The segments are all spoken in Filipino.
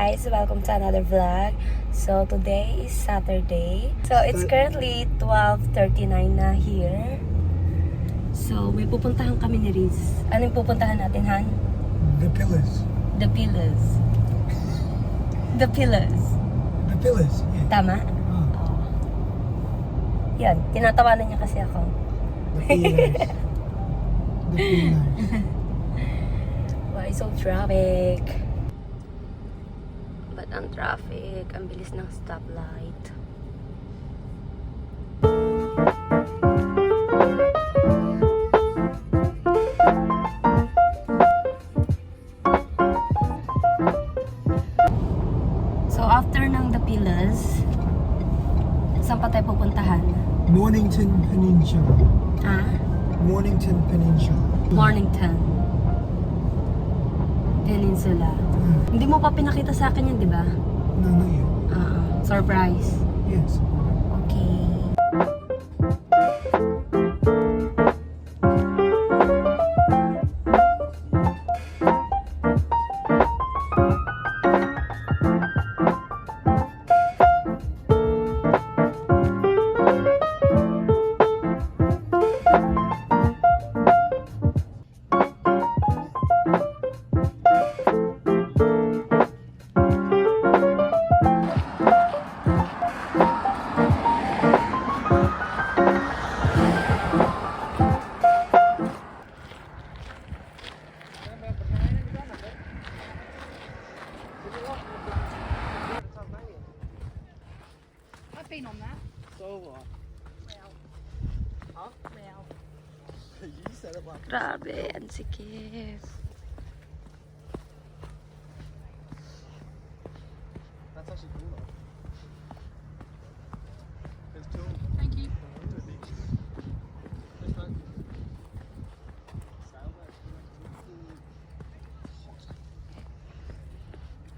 guys, welcome to another vlog. So today is Saturday. So it's currently 12:39 na here. So may pupuntahan kami ni Riz. Anong pupuntahan natin, Han? The pillars. The Pillars. The Pillars. The pillars, yeah. Tama? Oh, Yan, tinatawanan niya kasi ako. the pillars. The pillars. Why so traffic? Ba't ang traffic? Ang bilis ng stoplight. So after ng The Pillars, saan pa tayo pupuntahan? Mornington Peninsula. Ah? Mornington Peninsula. Mornington Peninsula. Hindi mo pa pinakita sa akin yun, di ba? No, not yet. Surprise. Yes. Okay. Grabe, ang sikip. That's actually cool though. It's cool. Thank you.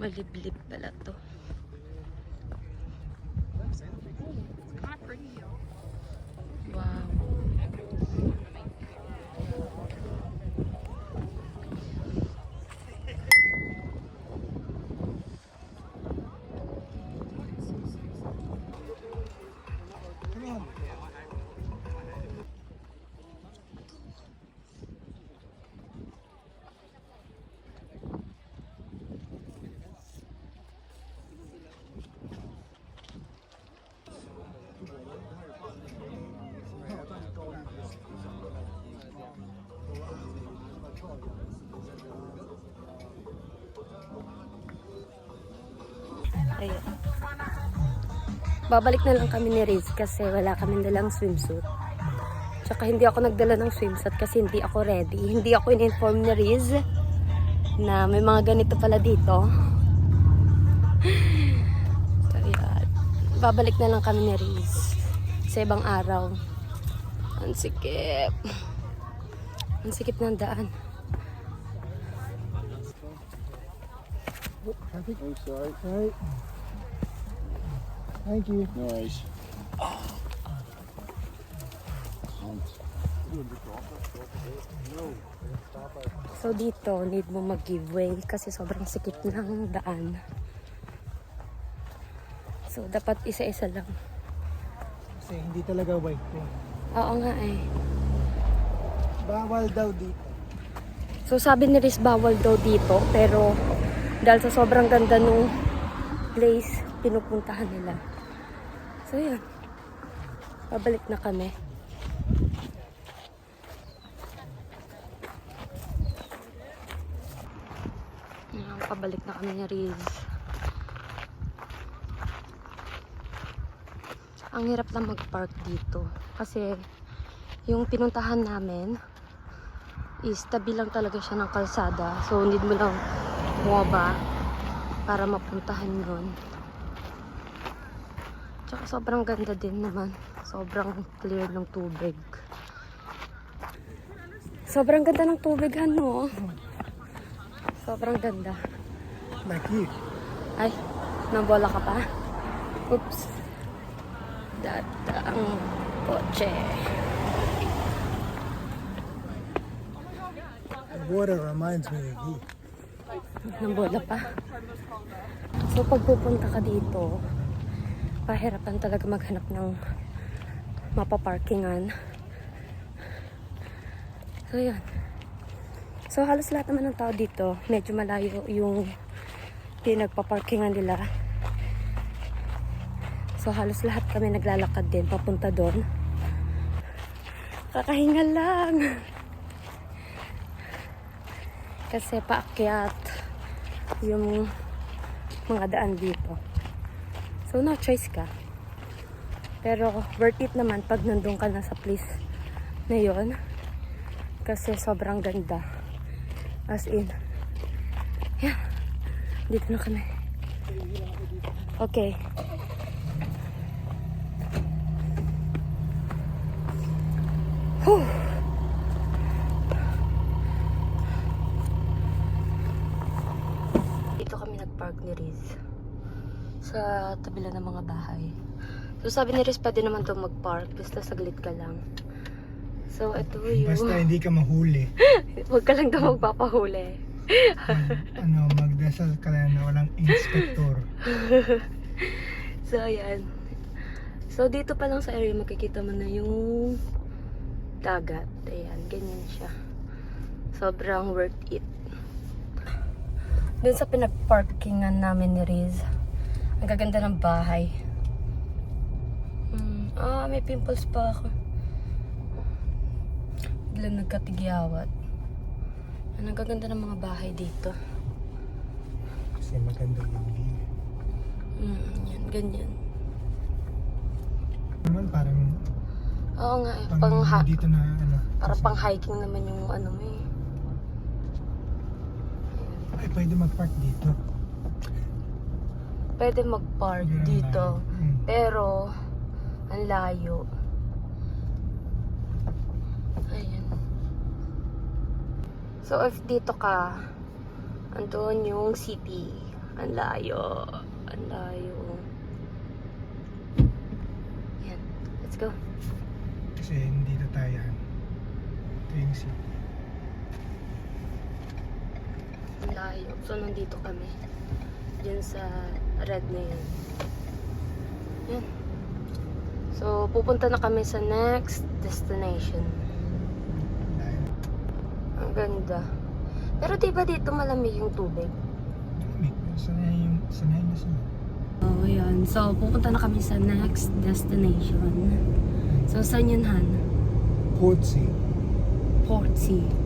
Maliblib pala to. It's kind of pretty, yo. Wow. Ayun. Babalik na lang kami ni Riz kasi wala kami dalang swimsuit. Tsaka hindi ako nagdala ng swimsuit kasi hindi ako ready. Hindi ako in-inform ni Riz na may mga ganito pala dito. So, yan. Babalik na lang kami ni Riz sa ibang araw. Ang sikip. Ang sikip ng daan. Traffic? Oh, sorry. Right. Thank you. No worries. So dito, need mo mag-give way kasi sobrang sikip ng daan. So dapat isa-isa lang. Kasi hindi talaga white eh. Oo nga eh. Bawal daw dito. So sabi ni Riz bawal daw dito pero dahil sa sobrang ganda nung place, pinupuntahan nila. So yun. Pabalik na kami. Ayan, pabalik na kami ni Riz. Ang hirap lang mag-park dito. Kasi yung pinuntahan namin is tabi lang talaga siya ng kalsada. So need mo lang bumaba para mapuntahan yun. Tsaka sobrang ganda din naman. Sobrang clear ng tubig. Sobrang ganda ng tubig, ano? Sobrang ganda. Like you. Ay, nabola ka pa? Oops. Dada ang kotse. The water reminds me of you. ng bola pa. So pag pupunta ka dito, pahirapan talaga maghanap ng mapaparkingan. So yan. So halos lahat naman ng tao dito, medyo malayo yung pinagpaparkingan nila. So halos lahat kami naglalakad din papunta doon. Kakahinga lang. Kasi paakyat yung mga daan dito. So no choice ka. Pero worth it naman pag nandun ka na sa place na yun. Kasi sobrang ganda. As in. Yeah. Dito na kami. Okay. Whew. Dito kami nag-park ni Riz. Sa tabi lang ng mga bahay. So sabi ni Riz, pwede naman ito mag-park. Basta saglit ka lang. So ito yung... Basta hindi ka mahuli. Huwag ka lang daw magpapahuli. Magdasal ka lang na walang inspector. So ayan. So dito pa lang sa area makikita mo na yung dagat. Ayan, ganyan siya. Sobrang worth it. Doon sa pinag-parkingan namin ni Riz, ang gaganda ng bahay. May pimples pa ako. Biglang nagkatigyawat. Ang gaganda ng mga bahay dito. Kasi maganda yung view. Yan, ganyan. Naman parang Oo nga eh, dito na para pang hiking naman yung ano mo eh. ay pwede mag-park dito. Pwede mag-park Yun ang dito. layo. Pero, ang layo. Ayan. So, if dito ka, andun yung city. Ang layo. Ang layo. Ayan. Let's go. Kasi dito tayo. Ito yung city. Ang layo. So, nandito kami. Diyan sa red na yun. Yan. So, pupunta na kami sa next destination. Ang ganda. Pero diba dito malamig yung tubig? Sanay na sila. Oh, yan. So, pupunta na kami sa next destination. So, saan yun, Han? Portsea. Portsea.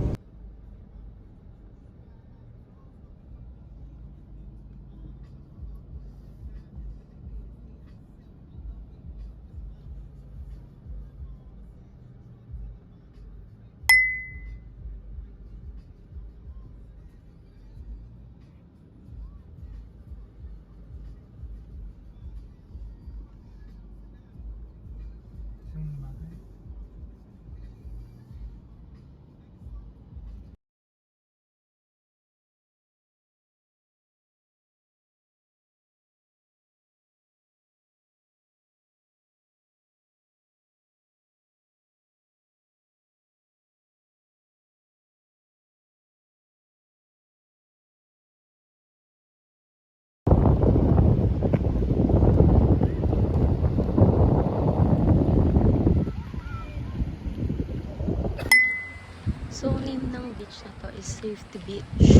So, name ng beach na to is Safety Beach.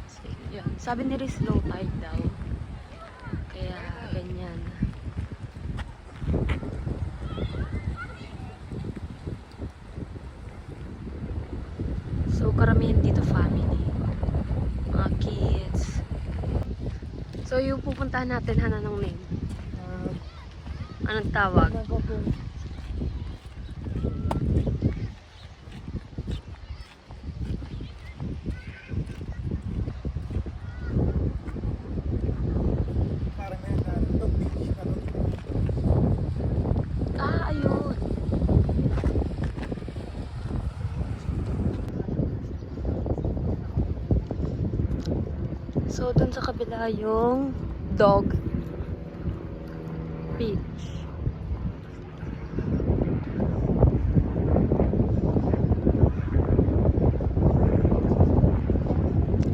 So, yun. Sabi ni Riz, low tide daw. Kaya, ganyan. So, karamihan dito family. Mga kids. So, yung pupuntahan natin, Hana, ng name. Anong tawag? Ayun. So, dun sa kabila yung dog beach.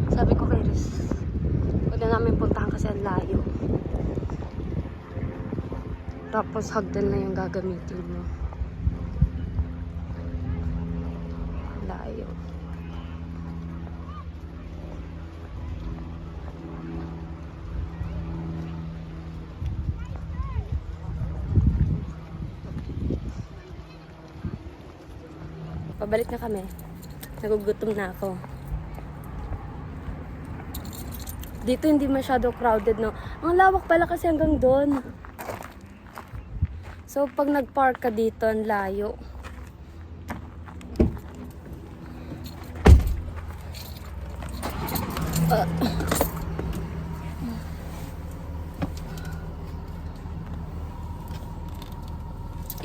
Sabi Tapos hagdan lang yung gagamitin mo. Layo. Pabalik na kami. Nagugutom na ako. Dito hindi masyado crowded, no? Ang lawak pala kasi hanggang doon. So, pag nag-park ka dito, ang layo.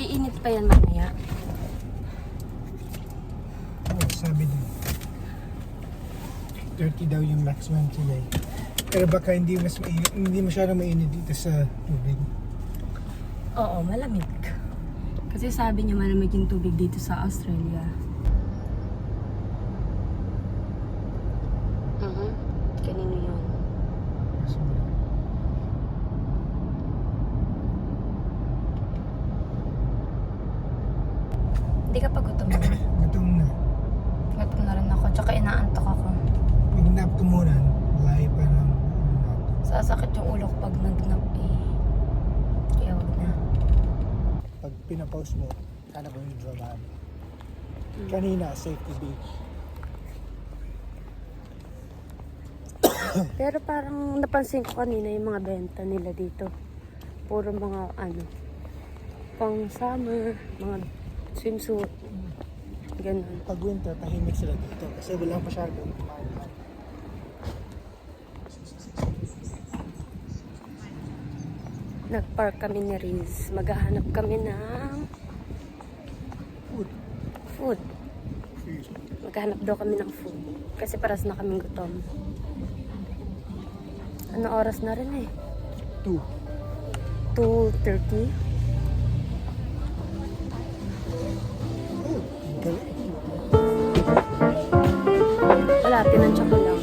Iinit pa yan mamaya. Oo, sabi din. 30 daw yung maximum today. Pero baka hindi hindi masyadong mainit dito sa tubig. Oo, malamig. Kasi sabi niya malamig yung tubig dito sa Australia. Kanino yun? Hindi ka pa gutom na. Gutom na. Gutom na rin ako. Tsaka inaantok ako. Pag nap ko muna, lahi pa ng Sasakit yung ulo ko pag nag-nap eh. Kaya wag na. pag pinapost mo, hanap mo yung drama. Kanina, safety beach. Pero parang napansin ko kanina yung mga benta nila dito. Puro mga pang summer, mga swimsuit. Ganun. Pag winter, tahimik sila dito kasi walang masyadong kumain. Nag-park kami ni Riz. Maghahanap kami ng food. Maghahanap daw kami ng food. Kasi paras na kaming gutom. Ano oras na rin eh? 2. 2:30. Wala, tinansya ko lang.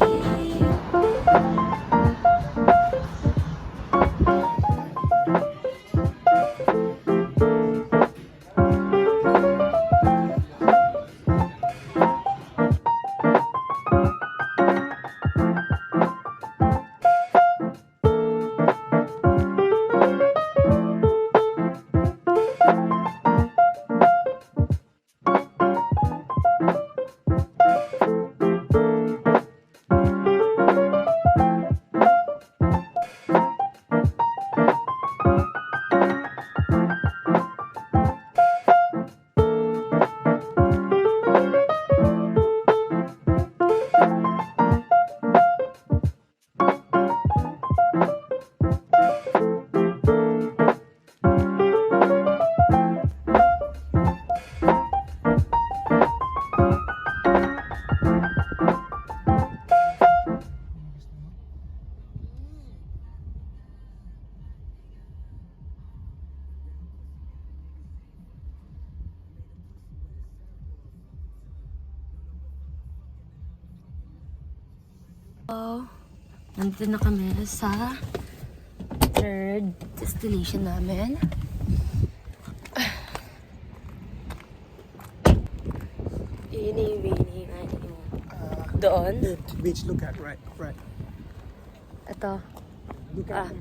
So, nandito na kami sa third destination namin. Ini. Doon? Beach, look at, right. Ito. Look at.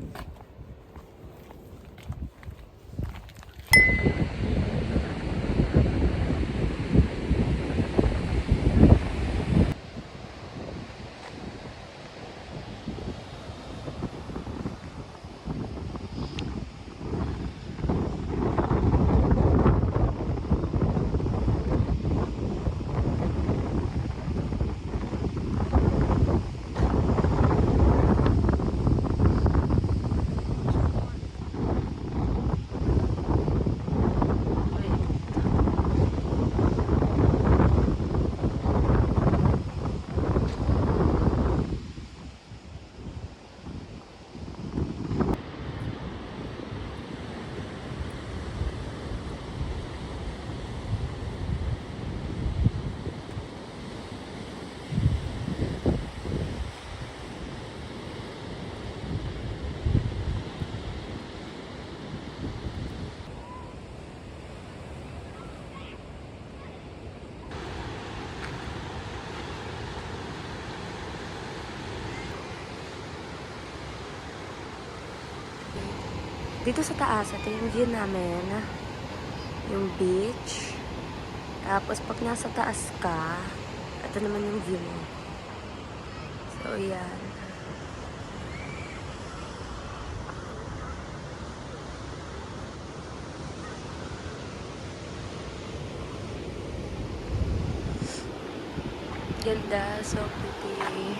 Dito sa taas, ito yung view namin. Yung beach. Tapos pag nasa taas ka, ito naman yung view mo. So, yan. Ganda, so pretty.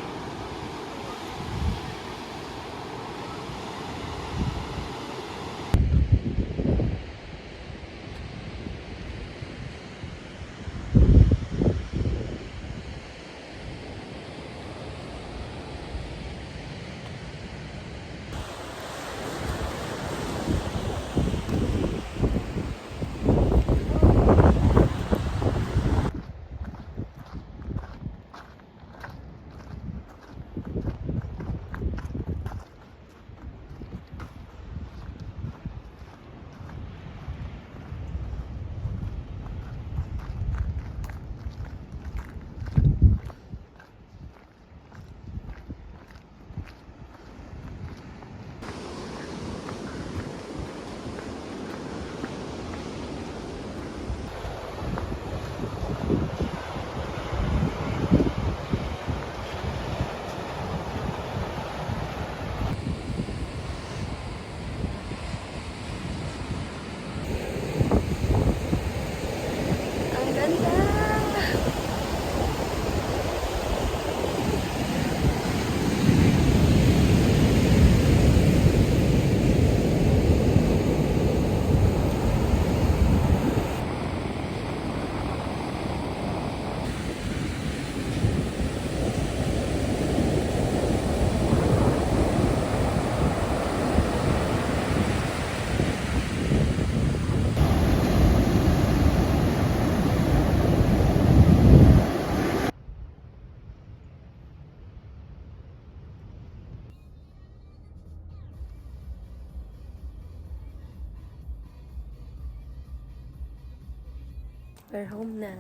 Ang ganda! We're home na.